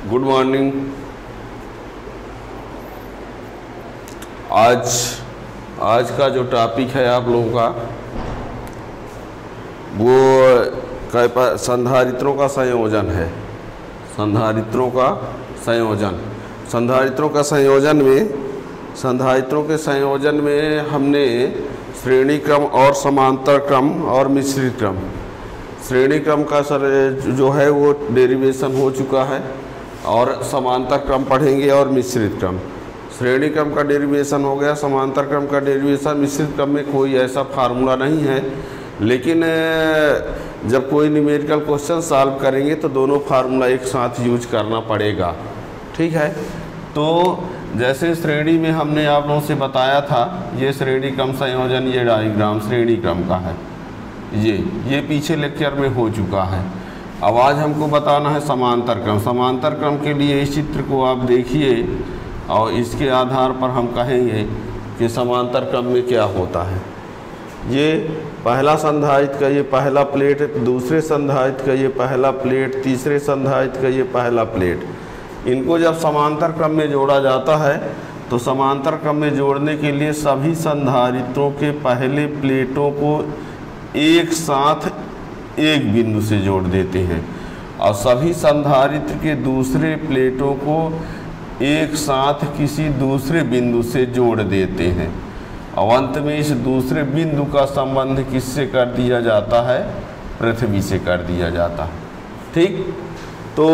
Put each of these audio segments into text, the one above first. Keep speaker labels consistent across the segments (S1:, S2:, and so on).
S1: Good morning. आज का जो टॉपिक है आप लोगों का वो संधारित्रों का संयोजन है। संधारित्रों के संयोजन में हमने श्रेणी क्रम और समांतर क्रम और मिश्रित क्रम, श्रेणी क्रम का जो है वो डेरिवेशन हो चुका है और समांतर क्रम पढ़ेंगे और मिश्रित क्रम। श्रेणी क्रम का डेरिवेशन हो गया, समांतर क्रम का डेरिवेशन। मिश्रित क्रम में कोई ऐसा फार्मूला नहीं है, लेकिन जब कोई न्यूमेरिकल क्वेश्चन सॉल्व करेंगे तो दोनों फार्मूला एक साथ यूज करना पड़ेगा। ठीक है, तो जैसे श्रेणी में हमने आप लोगों से बताया था, ये श्रेणी क्रम संयोजन, ये डायग्राम श्रेणी क्रम का है। ये पीछे लेक्चर में हो चुका है। अब आज हमको बताना है समांतर क्रम। समांतर क्रम के लिए इस चित्र को आप देखिए और इसके आधार पर हम कहेंगे कि समांतर क्रम में क्या होता है। ये पहला संधारित्र का ये पहला प्लेट, दूसरे संधारित्र का ये पहला प्लेट, तीसरे संधारित्र का ये पहला प्लेट। इनको जब समांतर क्रम में जोड़ा जाता है तो समांतर क्रम में जोड़ने के लिए सभी संधारित्रों के पहले प्लेटों को एक साथ एक बिंदु से जोड़ देते हैं और सभी संधारित्र के दूसरे प्लेटों को एक साथ किसी दूसरे बिंदु से जोड़ देते हैं और अंत में इस दूसरे बिंदु का संबंध किससे कर दिया जाता है? पृथ्वी से कर दिया जाता है। ठीक, तो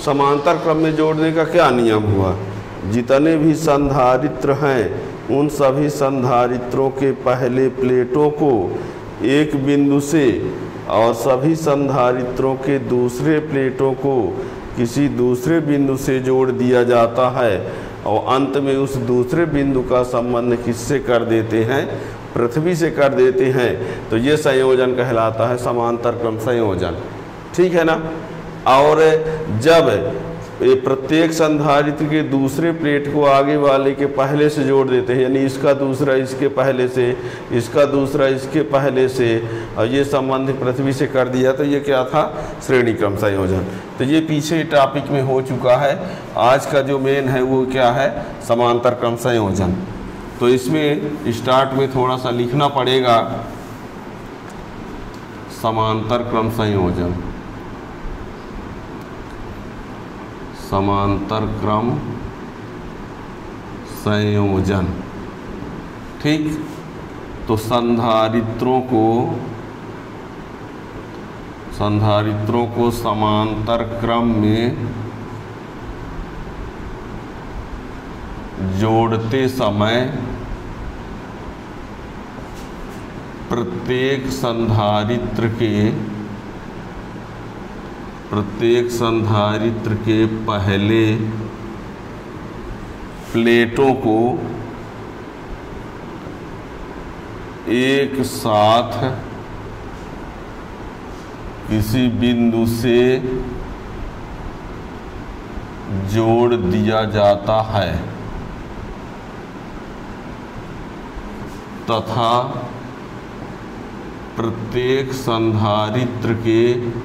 S1: समांतर क्रम में जोड़ने का क्या नियम हुआ? जितने भी संधारित्र हैं उन सभी संधारित्रों के पहले प्लेटों को एक बिंदु से और सभी संधारित्रों के दूसरे प्लेटों को किसी दूसरे बिंदु से जोड़ दिया जाता है और अंत में उस दूसरे बिंदु का संबंध किससे कर देते हैं? पृथ्वी से कर देते हैं। तो ये संयोजन कहलाता है समांतर क्रम संयोजन। ठीक है ना। और जब ये प्रत्येक संधारित्र के दूसरे प्लेट को आगे वाले के पहले से जोड़ देते हैं, यानी इसका दूसरा इसके पहले से, इसका दूसरा इसके पहले से, और ये संबंध पृथ्वी से कर दिया, तो ये क्या था? श्रेणी क्रम संयोजन। तो ये पीछे टॉपिक में हो चुका है। आज का जो मेन है वो क्या है? समांतर क्रम संयोजन। तो इसमें स्टार्ट में थोड़ा सा लिखना पड़ेगा समांतर क्रम संयोजन। समांतर क्रम संयोजन। ठीक, तो संधारित्रों को समांतर क्रम में जोड़ते समय प्रत्येक संधारित्र के पहले प्लेटों को एक साथ किसी बिंदु से जोड़ दिया जाता है तथा प्रत्येक संधारित्र के दूसरे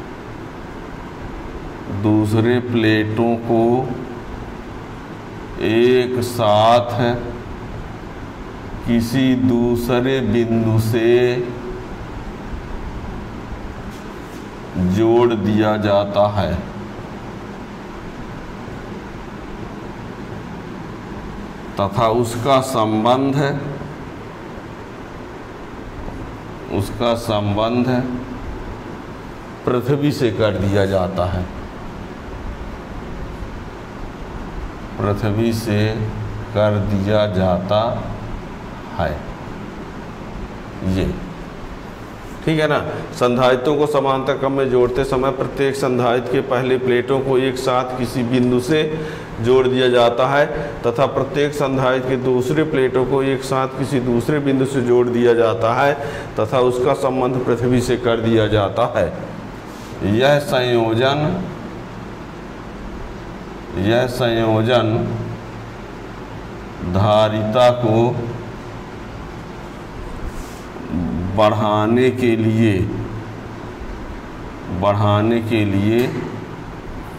S1: प्लेटों को एक साथ किसी दूसरे बिंदु से जोड़ दिया जाता है तथा उसका संबंध पृथ्वी से कर दिया जाता है। पृथ्वी से कर दिया जाता है। ये ठीक है ना। संधारित्रों को समांतर क्रम में जोड़ते समय प्रत्येक संधारित्र के पहले प्लेटों को एक साथ किसी बिंदु से जोड़ दिया जाता है तथा प्रत्येक संधारित्र के दूसरे प्लेटों को एक साथ किसी दूसरे बिंदु से जोड़ दिया जाता है तथा उसका संबंध पृथ्वी से कर दिया जाता है। यह संयोजन धारिता को बढ़ाने के लिए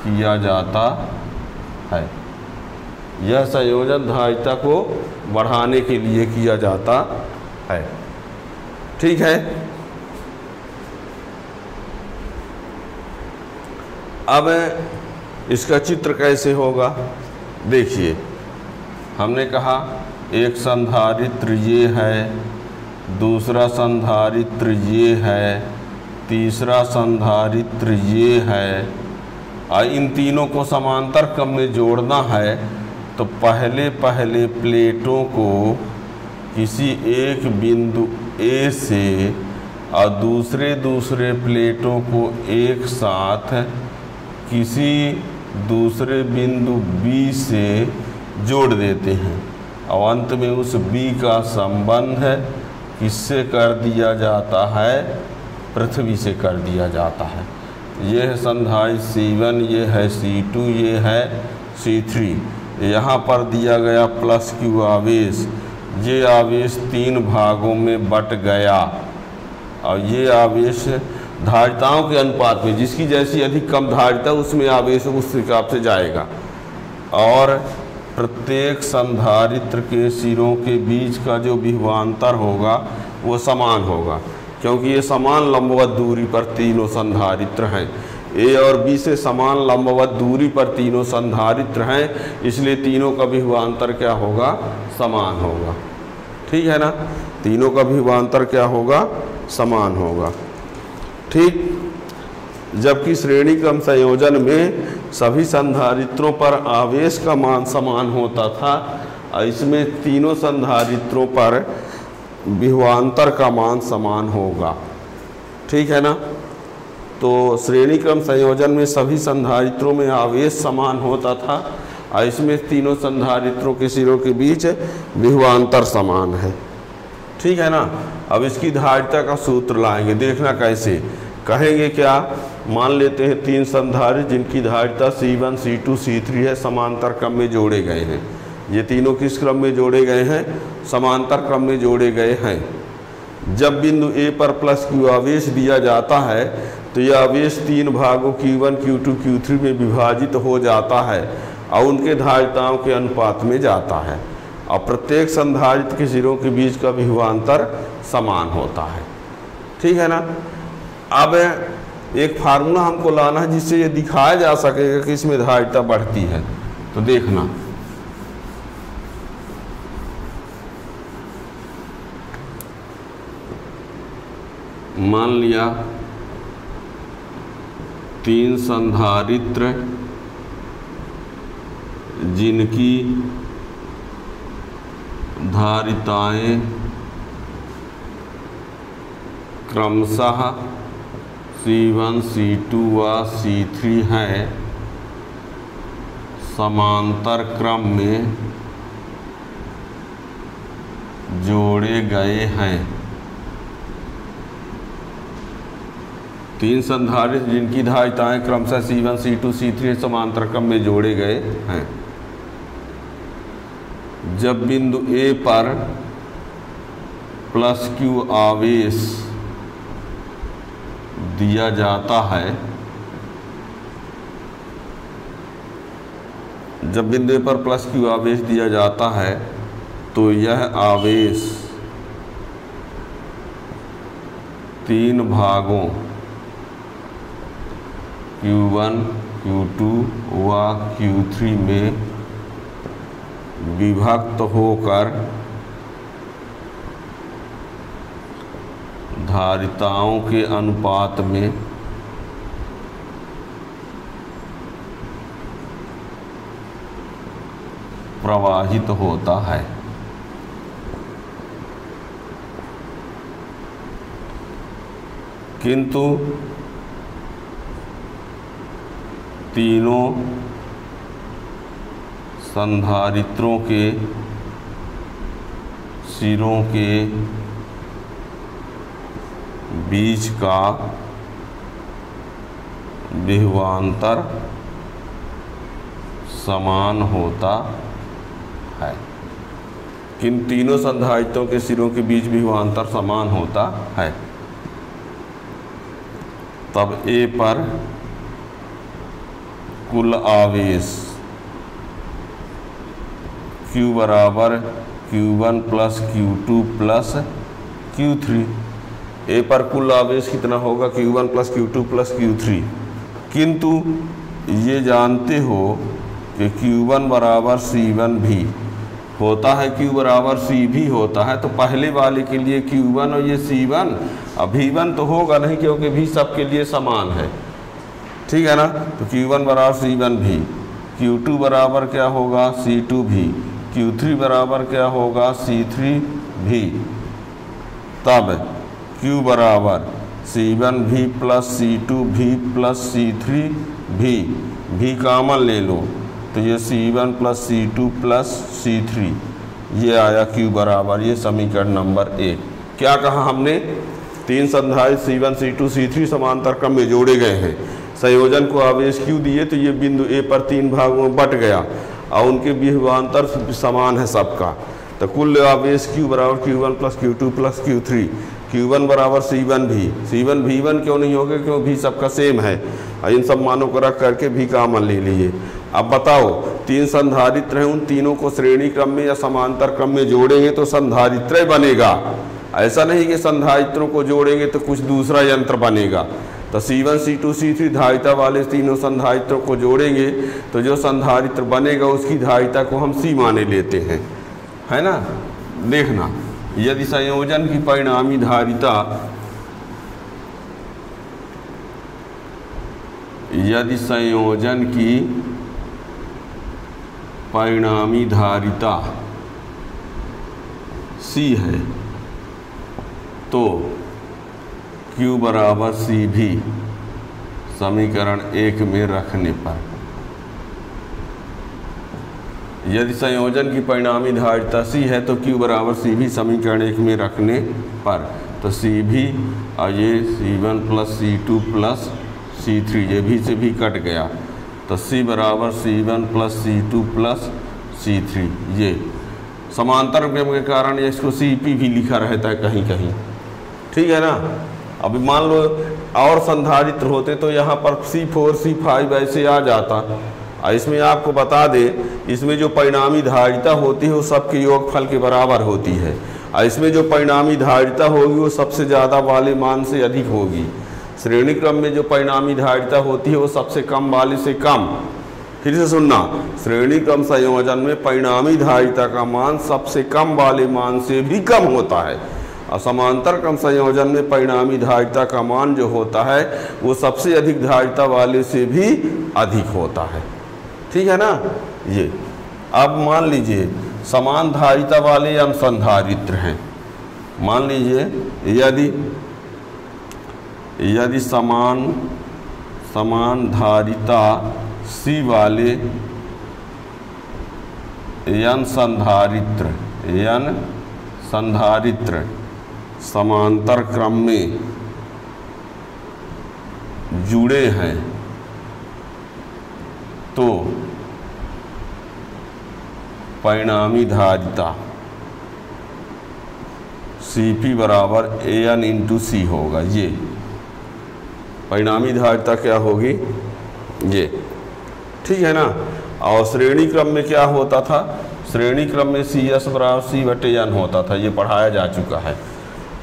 S1: किया जाता है। यह संयोजन धारिता को बढ़ाने के लिए किया जाता है। ठीक है। अब इसका चित्र कैसे होगा देखिए। हमने कहा एक संधारित्र ये है, दूसरा संधारित्र ये है, तीसरा संधारित्र ये है, और इन तीनों को समांतर क्रम में जोड़ना है। तो पहले प्लेटों को किसी एक बिंदु ए से और दूसरे प्लेटों को एक साथ किसी दूसरे बिंदु बी से जोड़ देते हैं और अंत में उस बी का संबंध किससे कर दिया जाता है? पृथ्वी से कर दिया जाता है। ये है संधारित्र C1, ये है C2, ये है C3। यहाँ पर दिया गया प्लस Q आवेश, ये आवेश 3 भागों में बट गया और ये आवेश धारिताओं के अनुपात में, जिसकी जैसी अधिक कम धारिता उसमें आवेश उस हिसाब से जाएगा। और प्रत्येक संधारित्र के सिरों के बीच का जो विभवांतर होगा वो समान होगा, क्योंकि ये समान लंबवत दूरी पर तीनों संधारित्र हैं। ए और बी से समान लंबवत दूरी पर तीनों संधारित्र हैं, इसलिए तीनों का विभवांतर क्या होगा? समान होगा। ठीक है ना? तीनों का विभवांतर क्या होगा? समान होगा। ठीक। जबकि श्रेणी क्रम संयोजन में सभी संधारित्रों पर आवेश का मान समान होता था और इसमें तीनों संधारित्रों पर विभवांतर का मान समान होगा। ठीक है ना? तो श्रेणी क्रम संयोजन में सभी संधारित्रों में आवेश समान होता था और इसमें तीनों संधारित्रों के सिरों के बीच विभवांतर समान है। ठीक है ना? अब इसकी धारिता का सूत्र लाएंगे, देखना कैसे। कहेंगे क्या? मान लेते हैं 3 संधारित्र जिनकी धारिता C1, C2, C3 है, समांतर क्रम में जोड़े गए हैं। ये तीनों किस क्रम में जोड़े गए हैं? समांतर क्रम में जोड़े गए हैं। जब बिंदु A पर प्लस Q आवेश दिया जाता है तो यह आवेश 3 भागों Q1, Q2, Q3 में विभाजित हो जाता है और उनके धारिताओं के अनुपात में जाता है और प्रत्येक संधारित्र के सिरों के बीच का विभवांतर समान होता है। ठीक है ना? अब एक फार्मूला हमको लाना है जिससे ये दिखाया जा सकेगा कि इसमें धारिता बढ़ती है। तो देखना, मान लिया 3 संधारित्र जिनकी धारिताएं क्रमशः C1, C2 व C3 हैं, समांतर क्रम में जोड़े गए हैं। 3 संधारित्र जिनकी धारिताएं क्रमशः C1, C2, C3 समांतर क्रम में जोड़े गए हैं। जब बिंदु A पर प्लस Q आवेश दिया जाता है, जब बिंदु A पर प्लस Q आवेश दिया जाता है तो यह आवेश 3 भागों Q1, Q2 व Q3 में विभक्त होकर धारिताओं के अनुपात में प्रवाहित होता है। किंतु तीनों संधारित्रों के सिरों के बीच का विभवांतर समान होता है। किन तीनों संधारित्रों के सिरों के बीच विभवांतर समान होता है, तब A पर कुल आवेश Q बराबर Q1 plus Q2 plus Q3। A पर कुल आवेश कितना होगा? Q1 plus Q2 plus Q3। किंतु ये जानते हो कि Q1 बराबर C1 भी होता है, Q बराबर C भी होता है, तो पहले वाले के लिए Q1 और ये C1, अब V1 तो होगा नहीं क्योंकि V सबके लिए समान है, ठीक है ना। तो Q1 बराबर C1 भी, Q2 बराबर क्या होगा? C2 भी, Q3 बराबर क्या होगा? C3 भी। तब Q बराबर C1 भी प्लस C2 भी प्लस C3 भी कॉमन ले लो, तो ये C1 plus C2 plus C3, ये आया Q बराबर, ये समीकरण नंबर 1। क्या कहा हमने? तीन संधारित्र C1 C2 C3 समांतर क्रम में जोड़े गए हैं, संयोजन को आवेश Q दिए, तो ये बिंदु A पर तीन भागों में बट गया और उनके विभवांतर समान है सबका, तो कुल आवेश Q बराबर Q1 plus Q2 plus Q3। Q1 बराबर C1 भी, C1 V1 क्यों नहीं होगा? क्यों भी सबका सेम है, और इन सब मानों को रख करके भी कॉमन ले लिए। अब बताओ, तीन संधारित्र हैं, उन तीनों को श्रेणी क्रम में या समांतर क्रम में जोड़ेंगे तो संधारित्र बनेगा, ऐसा नहीं कि संधारित्रों को जोड़ेंगे तो कुछ दूसरा यंत्र बनेगा। तो C1 C2 C3 धारिता वाले तीनों संधारित्रों को जोड़ेंगे तो जो संधारित्र बनेगा उसकी धारिता को हम C माने लेते हैं, है ना। देखना, यदि संयोजन की परिणामी धारिता, यदि संयोजन की परिणामी धारिता C है तो Q बराबर C भी समीकरण 1 में रखने पर, यदि संयोजन की परिणामी धारिता C है तो Q बराबर C भी समीकरण 1 में रखने पर, तो C भी और ये C1 plus C2 plus C3, ये भी से भी कट गया, तो C बराबर C1 plus C2 plus C3। ये समांतर क्रम के कारण इसको CP भी लिखा रहता है कहीं कहीं, ठीक है ना। अभी मान लो और संधारित्र होते तो यहाँ पर C4 C5 ऐसे आ जाता, और इसमें आपको बता दें, इसमें जो परिणामी धारिता होती है वो सबके योगफल के बराबर होती है, और इसमें जो परिणामी धारिता होगी वो सबसे ज़्यादा वाले मान से अधिक होगी। श्रेणी क्रम में जो परिणामी धारिता होती है वो सबसे कम वाले से कम। फिर से सुनना, श्रेणी क्रम संयोजन में परिणामी धारिता का मान सबसे कम वाले मान से भी कम होता है, और समांतर क्रम संयोजन में परिणामी धारिता का मान जो होता है वो सबसे अधिक धारिता वाले से भी अधिक होता है, ठीक है ना। ये अब मान लीजिए समान धारिता वाले अनुसंधारित्र हैं, मान लीजिए यदि समान धारिता C वाले n संधारित्र समांतर क्रम में जुड़े हैं तो परिणामी धारिता Cp बराबर An इंटू C होगा। ये परिणामी धारिता क्या होगी? ये, ठीक है ना। और श्रेणी क्रम में क्या होता था? श्रेणी क्रम में CS बराबर C/N होता था, ये पढ़ाया जा चुका है।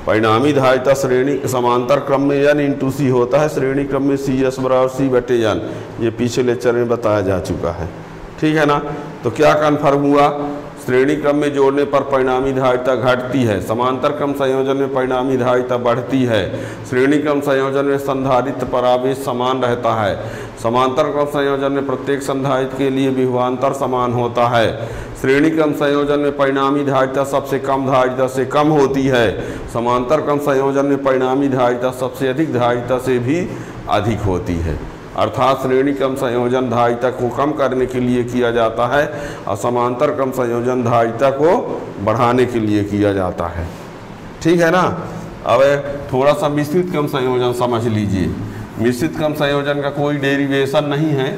S1: परिणामी धारिता श्रेणी समांतर क्रम में N इंटू C होता है, श्रेणी क्रम में CS बराबर C/N, ये पीछे लेक्चर में बताया जा चुका है, ठीक है ना। तो क्या कन्फर्म हुआ? श्रेणी क्रम में जोड़ने पर परिणामी धारिता घटती है, समांतर क्रम संयोजन में परिणामी धारिता बढ़ती है, श्रेणी क्रम संयोजन में संधारित्र पर आवेश समान रहता है, समांतर क्रम संयोजन में प्रत्येक संधारित्र के लिए विभवांतर समान होता है, श्रेणी क्रम संयोजन में परिणामी धारिता सबसे कम धारिता से कम होती है, समांतर क्रम संयोजन में परिणामी धारिता सबसे अधिक धारिता से भी अधिक होती है। अर्थात श्रेणी क्रम संयोजन धारिता को कम करने के लिए किया जाता है और समांतर क्रम संयोजन धारिता को बढ़ाने के लिए किया जाता है, ठीक है ना। अब थोड़ा सा मिश्रित क्रम संयोजन समझ लीजिए। मिश्रित क्रम संयोजन का कोई डेरिवेशन नहीं है।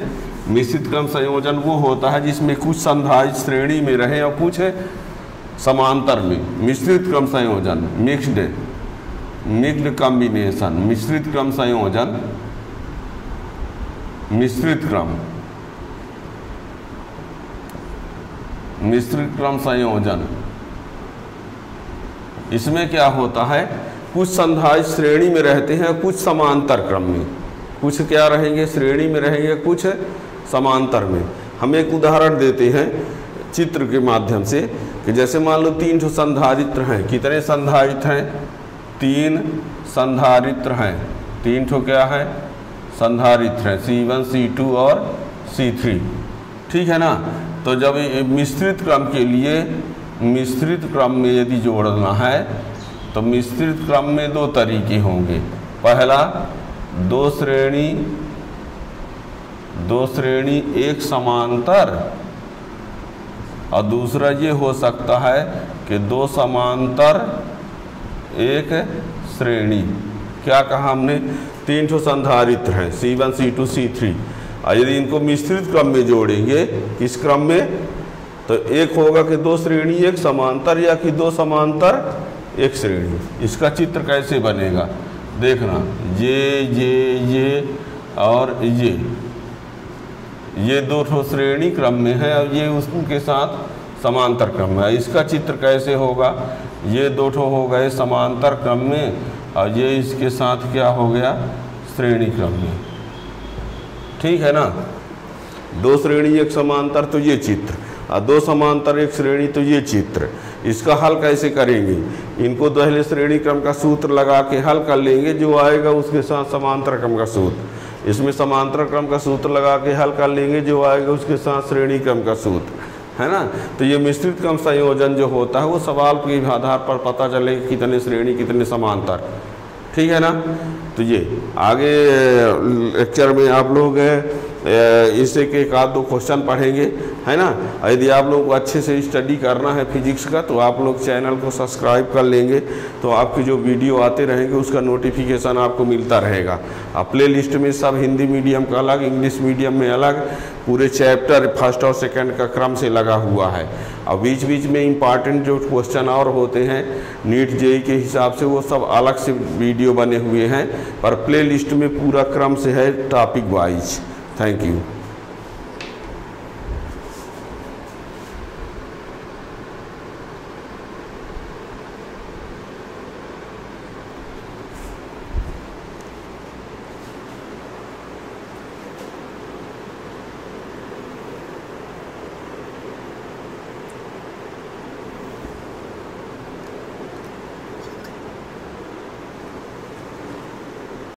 S1: मिश्रित क्रम संयोजन वो होता है जिसमें कुछ संधारित्र श्रेणी में रहे और कुछ समांतर में मिश्रित क्रम संयोजन, मिक्स्ड कॉम्बिनेशन, मिश्रित क्रम संयोजन, मिश्रित क्रम संयोजन। इसमें क्या होता है, कुछ संधारित्र श्रेणी में रहते हैं, कुछ समांतर क्रम में, कुछ क्या रहेंगे श्रेणी में रहेंगे, कुछ समांतर में। हम एक उदाहरण देते हैं चित्र के माध्यम से कि जैसे मान लो 3 ठो संधारित्र हैं। कितने संधारित्र हैं? 3 संधारित्र हैं। 3 ठो क्या है? संधारित्र हैं, C1 C2 और C3। ठीक है ना। तो जब मिश्रित क्रम के लिए, मिश्रित क्रम में यदि जोड़ना है तो मिश्रित क्रम में 2 तरीके होंगे। पहला, 2 श्रेणी एक समांतर, और दूसरा ये हो सकता है कि 2 समांतर एक श्रेणी। क्या कहा हमने? 3 ठो संधारित्र हैं, C1 C2 C3, और यदि इनको मिश्रित क्रम में जोड़ेंगे, किस क्रम में? तो एक होगा कि 2 श्रेणी एक समांतर, या कि 2 समांतर एक श्रेणी। इसका चित्र कैसे बनेगा देखना, ये और ये 2 ठो श्रेणी क्रम में है और ये उसके साथ समांतर क्रम में है। इसका चित्र कैसे होगा? ये 2 ठो हो गए समांतर क्रम में और ये इसके साथ क्या हो गया? श्रेणी क्रम में। ठीक है ना। 2 श्रेणी एक समांतर तो ये चित्र, और 2 समांतर एक श्रेणी तो ये चित्र। इसका हल कैसे करेंगे? इनको पहले श्रेणी क्रम का सूत्र लगा के हल कर लेंगे, जो आएगा उसके साथ समांतर क्रम का सूत्र। इसमें समांतर क्रम का सूत्र लगा के हल कर लेंगे, जो आएगा उसके साथ श्रेणी क्रम का सूत्र, है ना। तो ये मिश्रित क्रम संयोजन जो होता है वो सवाल के आधार पर पता चलेगा कितने श्रेणी कितने समांतर। ठीक है ना। तो ये आगे लेक्चर में आप लोग इससे के 1-2 क्वेश्चन पढ़ेंगे, है ना। यदि आप लोगों को अच्छे से स्टडी करना है फिजिक्स का तो आप लोग चैनल को सब्सक्राइब कर लेंगे, तो आपकी जो वीडियो आते रहेंगे उसका नोटिफिकेशन आपको मिलता रहेगा। अब प्ले लिस्ट में सब हिंदी मीडियम का अलग, इंग्लिश मीडियम में अलग, पूरे चैप्टर फर्स्ट और सेकंड का क्रम से लगा हुआ है। और बीच बीच में इम्पॉर्टेंट जो क्वेश्चन और होते हैं नीट जेईई के हिसाब से वो सब अलग से वीडियो बने हुए हैं, पर प्ले लिस्ट में पूरा क्रम से है टॉपिक वाइज। Thank you.